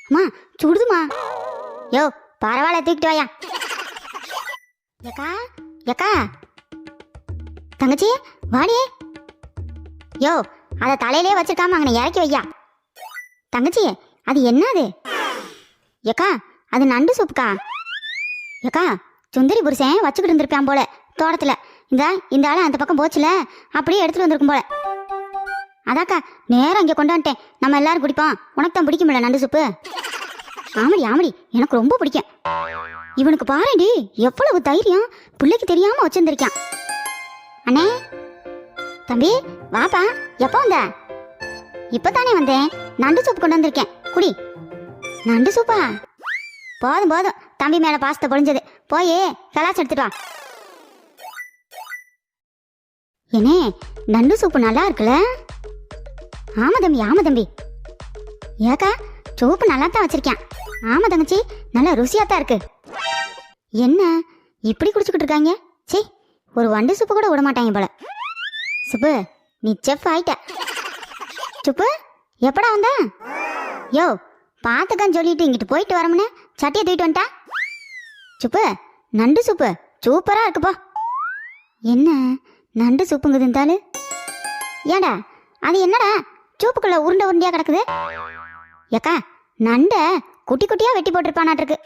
அம்மா சுடுதுமா. யோ பரவாயில்ல தூக்கிட்டு வாயா. ஏக்கா ஏக்கா தங்கச்சி வாடி. யோ அதை தலையிலே வச்சிருக்காம அங்கே இறக்கி வையா. தங்கச்சி அது என்னது? ஏக்கா அது நண்டு சூப்புக்கா. ஏக்கா சுந்தரி புருஷன் வச்சுக்கிட்டு இருந்திருப்பான் போல தோட்டத்தில். இந்த ஆள் அந்த பக்கம் போச்சுல, அப்படியே எடுத்துட்டு வந்திருக்கும் போல. அதாக்கா நேரம் இங்கே கொண்டு வந்துட்டேன். நம்ம எல்லாரும் குடிப்போம். உனக்கு தான் பிடிக்கும்ல நண்டு சூப்பு? ஆமடி ஆமடி, எனக்கு ரொம்ப பிடிக்கும். இவனுக்கு பாருடி எவ்வளவு தைரியம், பிள்ளைக்கு தெரியாம வச்சிருந்திருக்கான். அண்ணே தம்பி வாப்பா. எப்போ வந்த? இப்பதானே வந்தேன். நண்டு சூப்பு கொண்டு வந்திருக்கேன், குடி. நண்டு சூப்பா? போதும் போதும், தம்பி மேல பாசத்தை பொழிஞ்சது. போய் கலாச்சி எடுத்துட்டு வா. ஏனே நண்டு சூப்பு நல்லா இருக்குல்ல? ஆமா தம்பி ஆமா தம்பி. ஏக்கா சூப்பு நல்லா தான் வச்சிருக்கேன். ஆமா தங்கச்சி, நல்லா ருசியாத்தான் இருக்கு. என்ன இப்படி குடிச்சுக்கிட்டு இருக்காங்க? சே, ஒரு வண்டு சூப்பு கூட விட மாட்டாங்க போல. சுப்பு நீ செஃப் ஆயிட்ட. சுப்பு எப்படா வந்த? யோ பார்த்துக்கான்னு சொல்லிட்டு இங்கிட்டு போயிட்டு வரமுன்னு சட்டியை தூக்கிட்டு வந்துட்டா. சுப்பு நண்டு சூப்பு சூப்பரா இருக்குப்பா. என்ன நண்டு சூப்புங்குது இருந்தாலும்? ஏடா அது என்னடா சூப்புக்குள்ள உருண்டை உருண்டையா கிடக்குது? ஏக்கா நண்டை குட்டி குட்டியா வெட்டி போட்டிருப்பானாட்டிருக்கு.